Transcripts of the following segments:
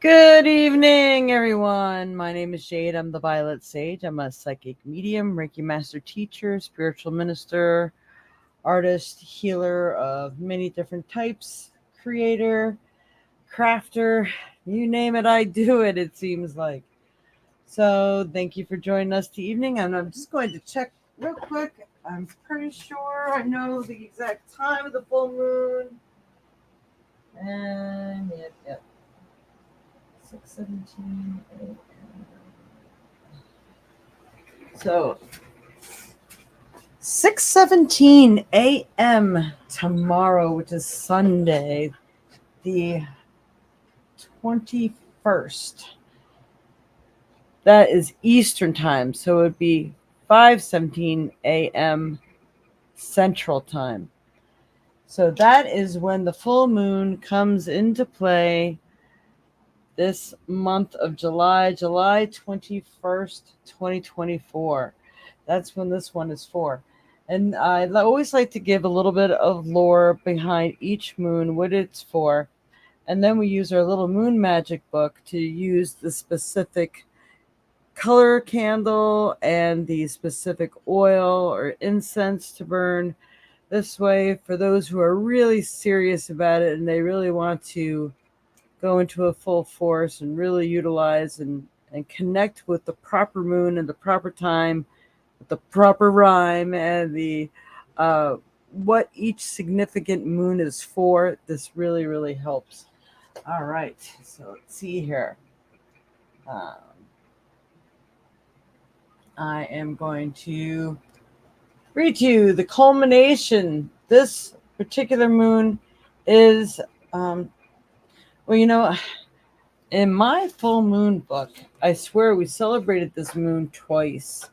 Good evening, everyone. My name is Jade. I'm the Violet Sage. I'm a psychic medium, Reiki master teacher, spiritual minister, artist, healer of many different types, creator, crafter, you name it, I do it, it seems like. So, thank you for joining us this evening. And I'm just going to check real quick. I'm pretty sure I know the exact time of the full moon. And, yep. 6:17 a.m. So 6:17 a.m. tomorrow, which is Sunday, the 21st. That is Eastern time, so it would be 5:17 a.m. Central time. So that is when the full moon comes into play this month of July 21st, 2024. That's when this one is for. And I always like to give a little bit of lore behind each moon, what it's for. And then we use our little moon magic book to use the specific color candle and the specific oil or incense to burn. This way, for those who are really serious about it and they really want to go into a full force and really utilize and connect with the proper moon and the proper time, with the proper rhyme and the what each significant moon is for. This really, really helps. All right, so let's see here. Um, I am going to read you the culmination. This particular moon is, well, in my full moon book, I swear we celebrated this moon twice.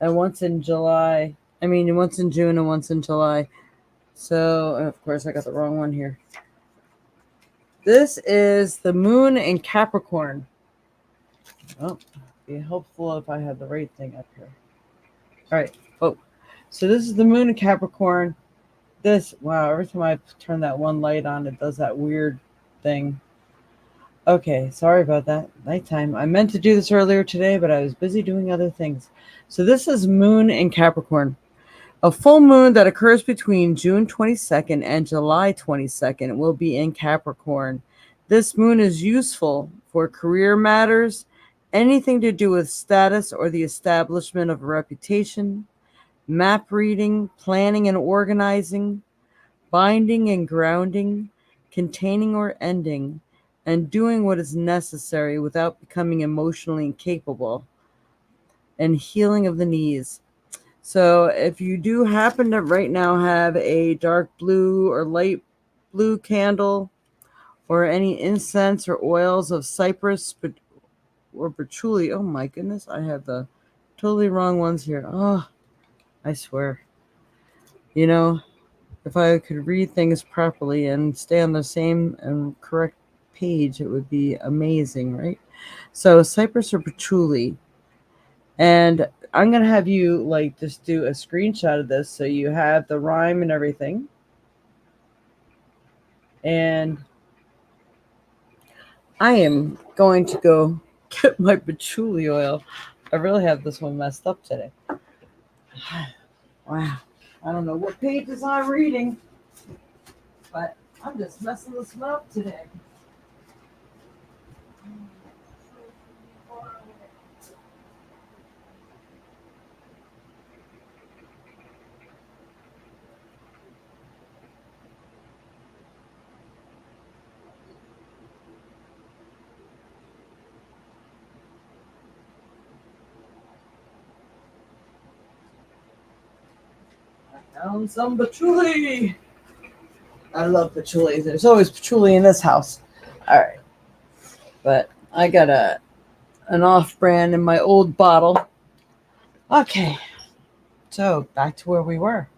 And once in July. Once in June and once in July. So, of course, I got the wrong one here. This is the moon in Capricorn. Oh, be helpful if I had the right thing up here. All right. Oh, so this is the moon in Capricorn. Wow, every time I turn that one light on, it does that weird thing. Okay, sorry about that. Nighttime. I meant to do this earlier today, but I was busy doing other things. So this is moon in Capricorn. A full moon that occurs between June 22nd and July 22nd will be in Capricorn. This moon is useful for career matters, anything to do with status or the establishment of a reputation, map reading, planning and organizing, binding and grounding, containing or ending, and doing what is necessary without becoming emotionally incapable, and healing of the knees. So if you do happen to right now have a dark blue or light blue candle or any incense or oils of cypress or patchouli, oh my goodness, I have the totally wrong ones here. Oh, I swear. If I could read things properly and stay on the same and correct page, it would be amazing, right? So cypress or patchouli. And I'm going to have you just do a screenshot of this so you have the rhyme and everything. And I am going to go get my patchouli oil. I really have this one messed up today. Wow. I don't know what pages I'm reading, but I'm just messing this one up today. I found some patchouli. I love patchouli. There's always patchouli in this house. All right. But I got an off-brand in my old bottle. Okay. So back to where we were.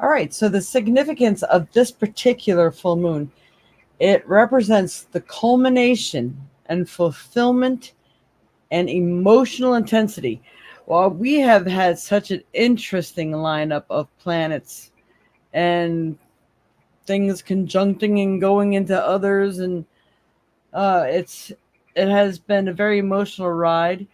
All right. So the significance of this particular full moon, it represents the culmination and fulfillment and emotional intensity. While we have had such an interesting lineup of planets and things conjuncting and going into others, and it's it has been a very emotional ride.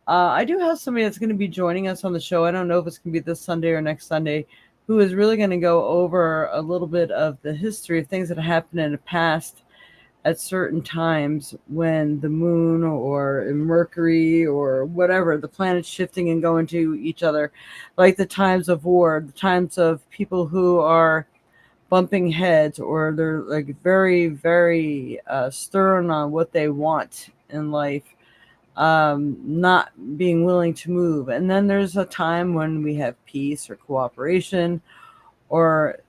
I do have somebody that's going to be joining us on the show. I don't know if it's going to be this Sunday or next Sunday, who is really going to go over a little bit of the history of things that happened in the past at certain times when the moon or Mercury or whatever, the planets shifting and going to each other, like the times of war, the times of people who are bumping heads or they're like very, very stern on what they want in life, not being willing to move. And then there's a time when we have peace or cooperation or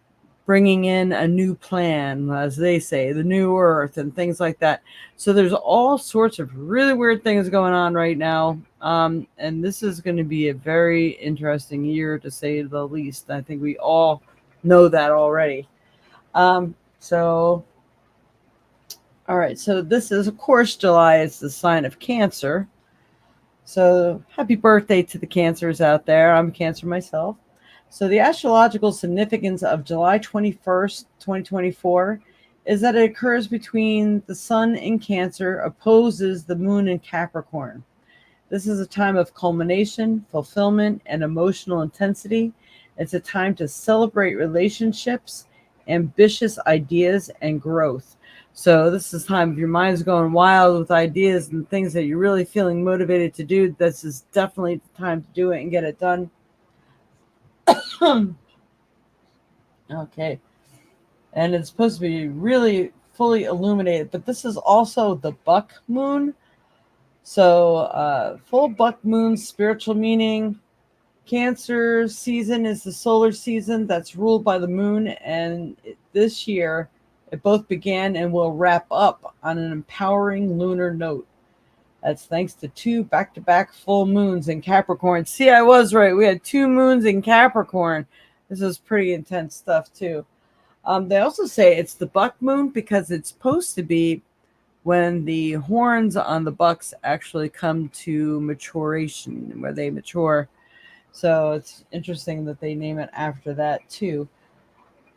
bringing in a new plan, as they say, the new earth and things like that. So there's all sorts of really weird things going on right now. And this is going to be a very interesting year, to say the least. I think we all know that already. So, all right. So this is, of course, July is the sign of Cancer. So happy birthday to the Cancers out there. I'm a Cancer myself. So the astrological significance of July 21st, 2024 is that it occurs between the sun in Cancer opposes the moon in Capricorn. This is a time of culmination, fulfillment, and emotional intensity. It's a time to celebrate relationships, ambitious ideas, and growth. So this is time if your mind's going wild with ideas and things that you're really feeling motivated to do, this is definitely the time to do it and get it done. Okay. And it's supposed to be really fully illuminated, but this is also the buck moon. So full buck moon, spiritual meaning. Cancer season is the solar season that's ruled by the moon, and this year it both began and will wrap up on an empowering lunar note. That's thanks to two back-to-back full moons in Capricorn. See, I was right. We had 2 moons in Capricorn. This is pretty intense stuff too. They also say it's the buck moon because it's supposed to be when the horns on the bucks actually come to maturation, where they mature. So it's interesting that they name it after that too.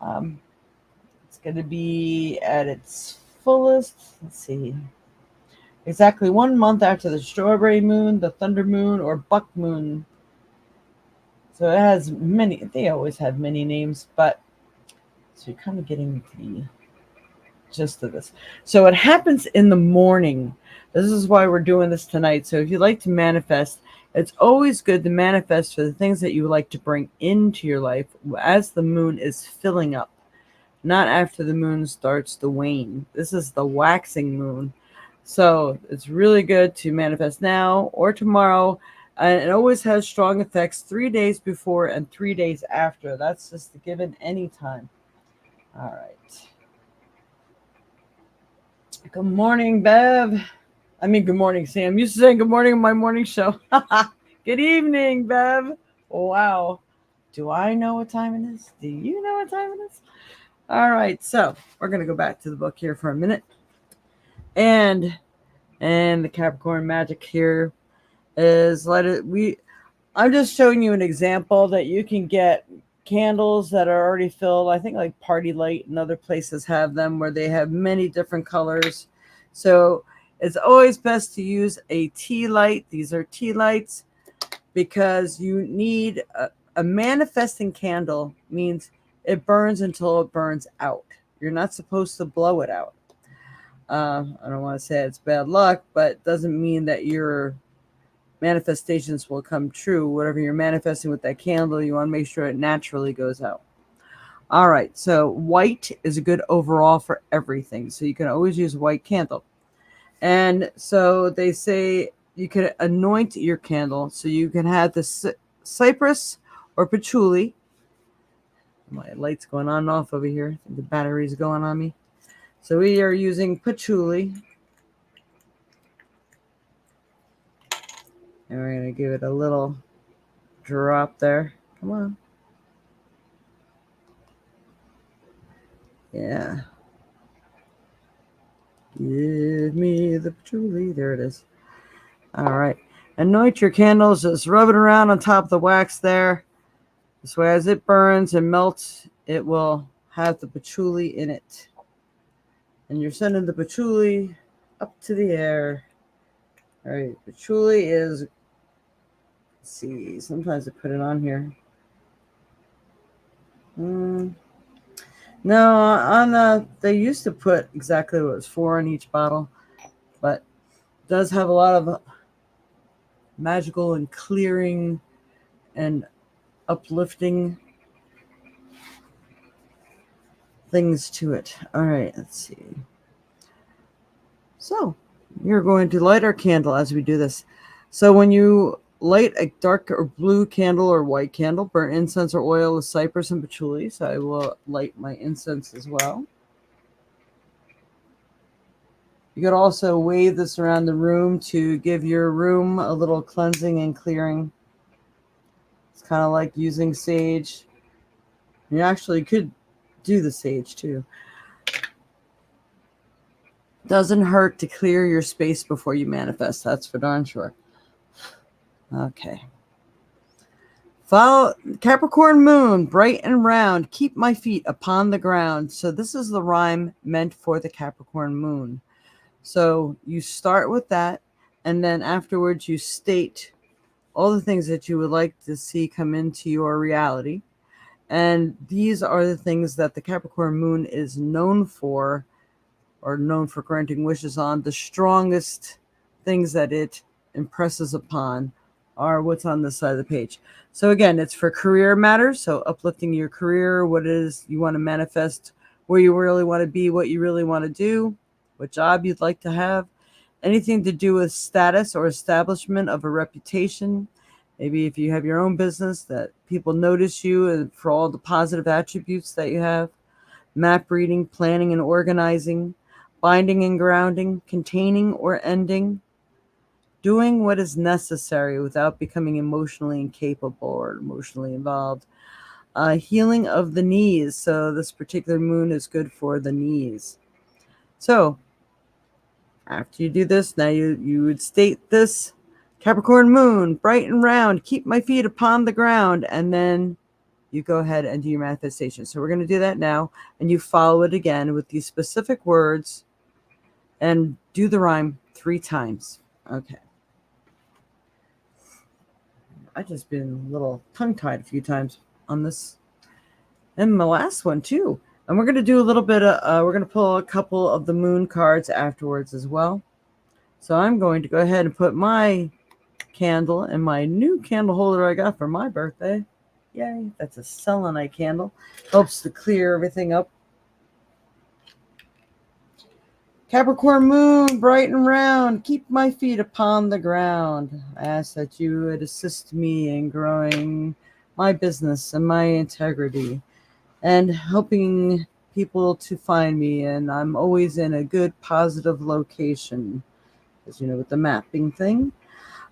It's going to be at its fullest. Let's see. Exactly 1 month after the strawberry moon, the thunder moon, or buck moon. So it has many, they always have many names, but so you're kind of getting the gist of this. So it happens in the morning. This is why we're doing this tonight. So if you like to manifest, it's always good to manifest for the things that you would like to bring into your life as the moon is filling up, not after the moon starts to wane. This is the waxing moon. So it's really good to manifest now or tomorrow. And it always has strong effects 3 days before and 3 days after. That's just given any time. All right. Good morning, Bev. I mean, good morning, Sam. You saying good morning on my morning show. Good evening, Bev. Wow. Do I know what time it is? Do you know what time it is? All right. So we're going to go back to the book here for a minute. And the Capricorn magic here is I'm just showing you an example that you can get candles that are already filled. I think like Party Light and other places have them where they have many different colors. So it's always best to use a tea light. These are tea lights because you need a manifesting candle means it burns until it burns out. You're not supposed to blow it out. I don't want to say it's bad luck, but it doesn't mean that your manifestations will come true. Whatever you're manifesting with that candle, you want to make sure it naturally goes out. All right, so white is a good overall for everything. So you can always use a white candle. And so they say you can anoint your candle. So you can have the cypress or patchouli. My light's going on and off over here. The battery's going on me. So we are using patchouli. And we're going to give it a little drop there. Come on. Yeah. Give me the patchouli. There it is. All right. Anoint your candles. Just rub it around on top of the wax there. This way, as it burns and melts, it will have the patchouli in it. And you're sending the patchouli up to the air. All right, patchouli is, let's see, sometimes I put it on here. No, on they used to put exactly what it was for on each bottle, but it does have a lot of magical and clearing and uplifting things to it. All right, let's see. So you're going to light our candle as we do this. So when you light a dark or blue candle or white candle, burn incense or oil with cypress and patchouli. So I will light my incense as well. You could also wave this around the room to give your room a little cleansing and clearing. It's kind of like using sage. You actually could do the sage too. Doesn't hurt to clear your space before you manifest. That's for darn sure. Okay. Follow Capricorn moon, bright and round. Keep my feet upon the ground. So this is the rhyme meant for the Capricorn moon. So you start with that, and then afterwards you state all the things that you would like to see come into your reality. And these are the things that the Capricorn moon is known for, or known for granting wishes on. The strongest things that it impresses upon are what's on this side of the page. So again, it's for career matters. So uplifting your career, what it is you want to manifest, where you really want to be, what you really want to do, what job you'd like to have, anything to do with status or establishment of a reputation. Maybe if you have your own business, that people notice you and for all the positive attributes that you have. Map reading, planning and organizing, binding and grounding, containing or ending, doing what is necessary without becoming emotionally incapable or emotionally involved. Healing of the knees. So this particular moon is good for the knees. So after you do this, now you would state this: Capricorn moon, bright and round, keep my feet upon the ground, and then you go ahead and do your manifestation. So we're going to do that now, and you follow it again with these specific words and do the rhyme 3 times. Okay. I just been a little tongue-tied a few times on this, and my last one too. And we're going to do a little bit of, we're going to pull a couple of the moon cards afterwards as well. So I'm going to go ahead and put my candle in my new candle holder I got for my birthday. Yay, that's a selenite candle. Helps to clear everything up. Capricorn moon, bright and round, keep my feet upon the ground. I ask that you would assist me in growing my business and my integrity and helping people to find me. And I'm always in a good, positive location, as you know, with the mapping thing.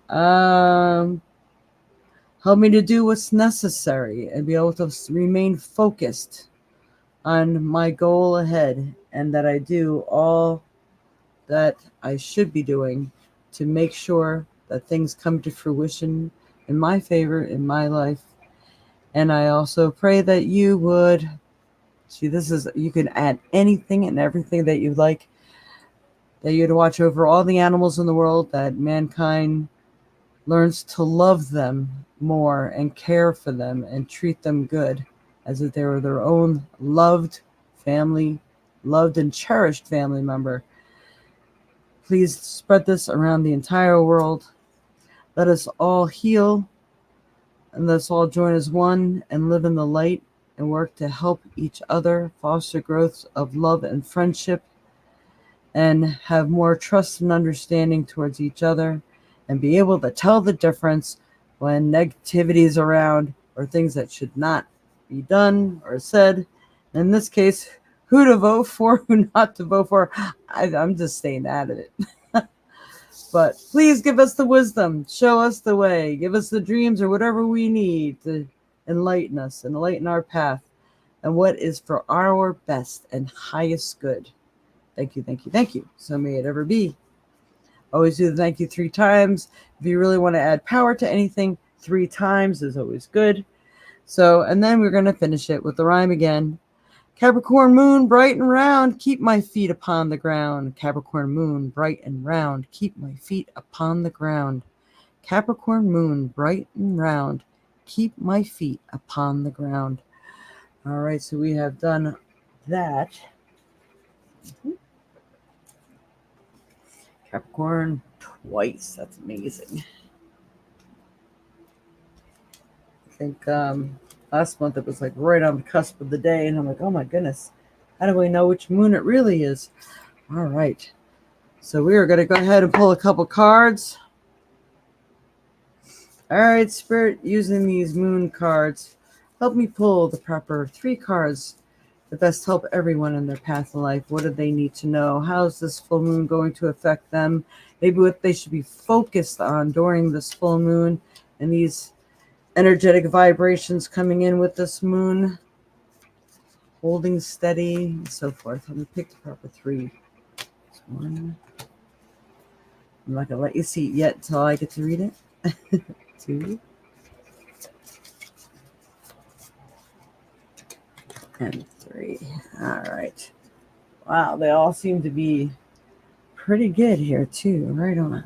Help me to do what's necessary and be able to remain focused on my goal ahead, and that I do all that I should be doing to make sure that things come to fruition in my favor, in my life. And I also pray that you would see, this is, you can add anything and everything that you like, that you'd watch over all the animals in the world, that mankind learns to love them more and care for them and treat them good as if they were their own loved family, loved and cherished family member. Please spread this around the entire world. Let us all heal, and let's all join as one and live in the light and work to help each other, foster growth of love and friendship, and have more trust and understanding towards each other, and be able to tell the difference when negativity is around or things that should not be done or said. In this case, who to vote for, who not to vote for. I'm just staying out of it. But please give us the wisdom, show us the way, give us the dreams or whatever we need to enlighten us, enlighten our path, and what is for our best and highest good. Thank you, thank you, thank you. So may it ever be. Always do the thank you 3 times. If you really want to add power to anything, 3 times is always good. So, and then we're going to finish it with the rhyme again. Capricorn moon, bright and round, keep my feet upon the ground. Capricorn moon, bright and round, keep my feet upon the ground. Capricorn moon, bright and round, keep my feet upon the ground. All right, so we have done that. Capricorn twice. That's amazing. I think last month it was like right on the cusp of the day, and I'm like, oh my goodness, how do we know which moon it really is? All right, so we are going to go ahead and pull a couple cards. All right, Spirit, using these moon cards, help me pull the proper 3 cards that best help everyone in their path of life. What do they need to know? How is this full moon going to affect them? Maybe what they should be focused on during this full moon and these energetic vibrations coming in with this moon, holding steady, and so forth. Let me pick the proper 3. This one. I'm not going to let you see it yet until I get to read it. 2. And 3. All right. Wow, they all seem to be pretty good here too. Right on.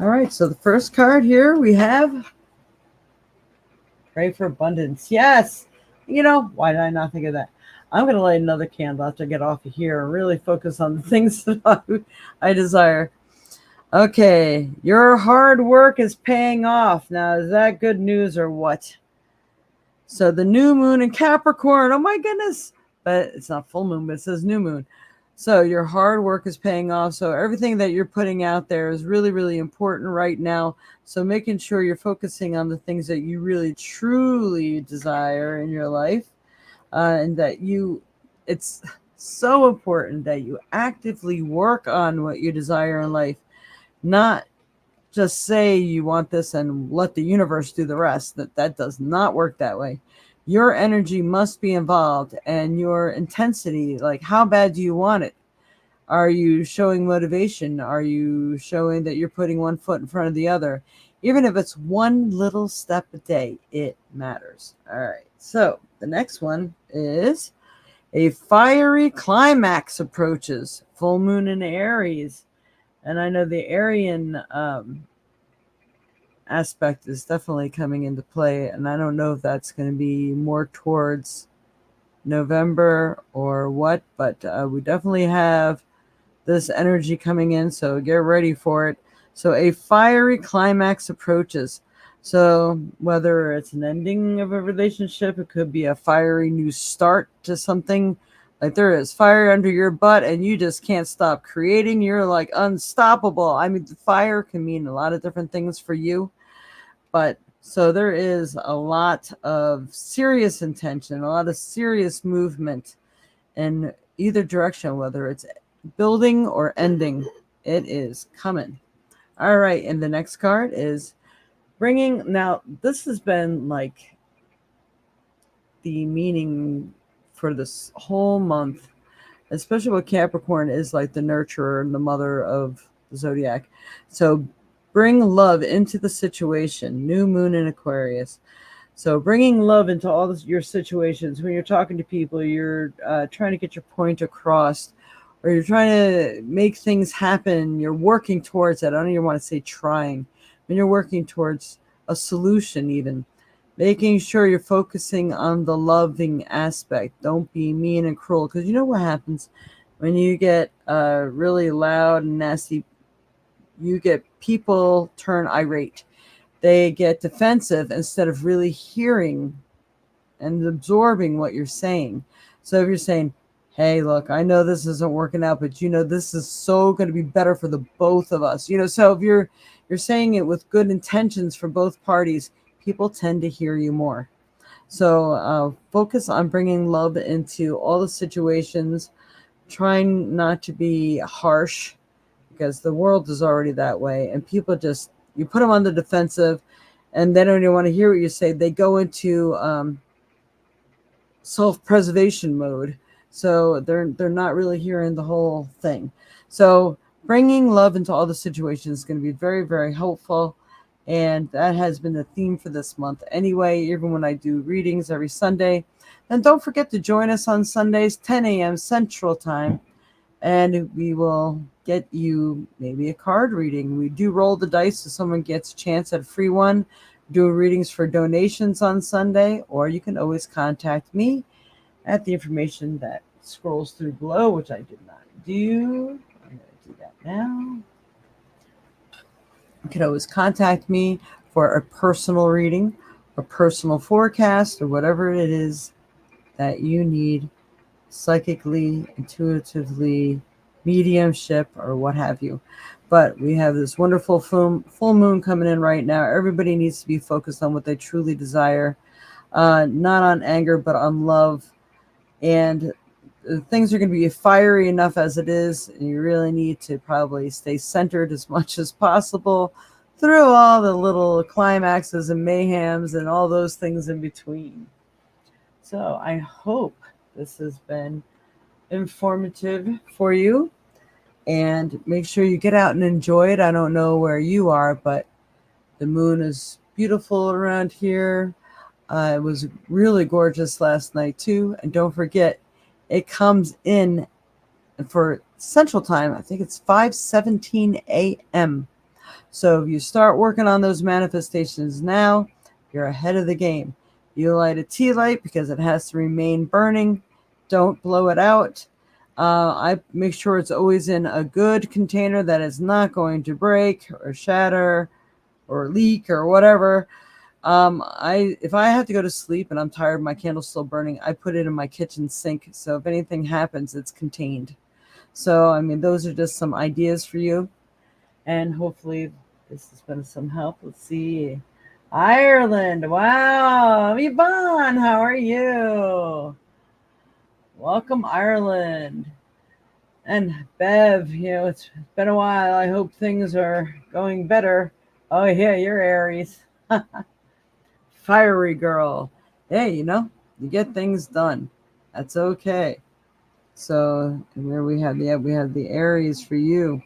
All right, so the first card here we have pray for abundance. Yes. You know, why did I not think of that? I'm going to light another candle after I get off of here and really focus on the things that I desire. Okay, your hard work is paying off. Now, is that good news or what? So the new moon in Capricorn, oh my goodness, but it's not full moon, but it says new moon. So your hard work is paying off. So everything that you're putting out there is really, really important right now. So making sure you're focusing on the things that you really, truly desire in your life. And that it's so important that you actively work on what you desire in life. Not just say you want this and let the universe do the rest. That does not work that way. Your energy must be involved and your intensity, like how bad do you want it? Are you showing motivation? Are you showing that you're putting one foot in front of the other? Even if it's one little step a day, it matters. All right. So the next one is a fiery climax approaches. Full moon in Aries. And I know the Aryan aspect is definitely coming into play. And I don't know if that's going to be more towards November or what, but we definitely have this energy coming in. So get ready for it. So a fiery climax approaches. So whether it's an ending of a relationship, it could be a fiery new start to something. Like there is fire under your butt and you just can't stop creating. You're like unstoppable. I mean, the fire can mean a lot of different things for you. But so there is a lot of serious intention, a lot of serious movement in either direction, whether it's building or ending. It is coming. All right. And the next card is bringing. Now, this has been like the meaning for this whole month, especially with Capricorn is like the nurturer and the mother of the zodiac. So bring love into the situation. New moon in Aquarius. So bringing love into all your situations. When you're talking to people, you're trying to get your point across, or you're trying to make things happen. You're working towards it. I don't even want to say trying. When you're working towards a solution even. Making sure you're focusing on the loving aspect. Don't be mean and cruel. Because you know what happens when you get really loud and nasty, you get people turn irate. They get defensive instead of really hearing and absorbing what you're saying. So if you're saying, hey, look, I know this isn't working out, but you know, this is so going to be better for the both of us. You know, so if you're saying it with good intentions for both parties, people tend to hear you more. So focus on bringing love into all the situations, trying not to be harsh because the world is already that way. And people just, you put them on the defensive and they don't even want to hear what you say. They go into self-preservation mode. So they're not really hearing the whole thing. So bringing love into all the situations is going to be very, very helpful. And that has been the theme for this month anyway, even when I do readings every Sunday. And don't forget to join us on Sundays, 10 a.m. Central Time. And we will get you maybe a card reading. We do roll the dice so someone gets a chance at a free one. Do readings for donations on Sunday, or you can always contact me at the information that scrolls through below, which I did not do. I'm going to do that now. You can always contact me for a personal reading, a personal forecast, or whatever it is that you need psychically, intuitively, mediumship, or what have you. But we have this wonderful full moon coming in right now. Everybody needs to be focused on what they truly desire, not on anger, but on love. And things are going to be fiery enough as it is, and you really need to probably stay centered as much as possible through all the little climaxes and mayhems and all those things in between. So I hope this has been informative for you, and make sure you get out and enjoy it. I don't know where you are, but the moon is beautiful around here. It was really gorgeous last night too. And don't forget, it comes in for Central Time. I think it's 5:17 a.m. So if you start working on those manifestations now, you're ahead of the game. You light a tea light because it has to remain burning. Don't blow it out. I make sure it's always in a good container that is not going to break or shatter or leak or whatever. If I have to go to sleep and I'm tired, my candle's still burning, I put it in my kitchen sink. So if anything happens, it's contained. So, I mean, those are just some ideas for you. And hopefully this has been some help. Let's see. Ireland. Wow. Yvonne, how are you? Welcome, Ireland. And Bev, it's been a while. I hope things are going better. Oh, yeah, you're Aries. Fiery girl. Hey, you get things done. That's okay. So where we have the Aries for you.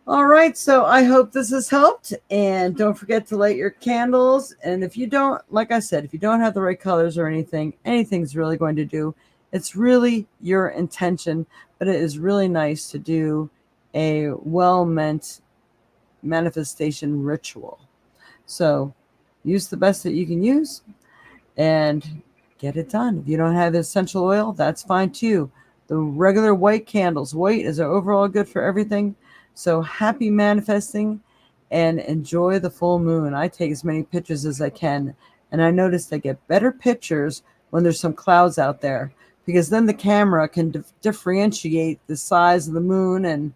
All right, so I hope this has helped, and don't forget to light your candles. And if you don't, like I said, if you don't have the right colors or anything's really going to do. It's really your intention, but it is really nice to do a well-meant manifestation ritual. So use the best that you can use and get it done. If you don't have essential oil, that's fine too. The regular white candles, white is overall good for everything. So happy manifesting and enjoy the full moon. I take as many pictures as I can, and I noticed I get better pictures when there's some clouds out there, because then the camera can differentiate the size of the moon and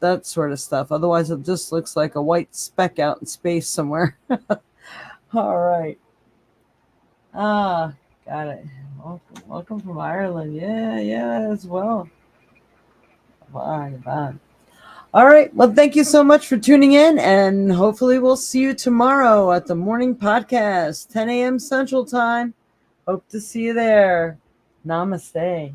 that sort of stuff. Otherwise, it just looks like a white speck out in space somewhere. All right. Got it. Welcome from Ireland. Yeah, as well. Bye. All right. Well, thank you so much for tuning in, and hopefully we'll see you tomorrow at the morning podcast, 10 a.m. Central Time. Hope to see you there. Namaste.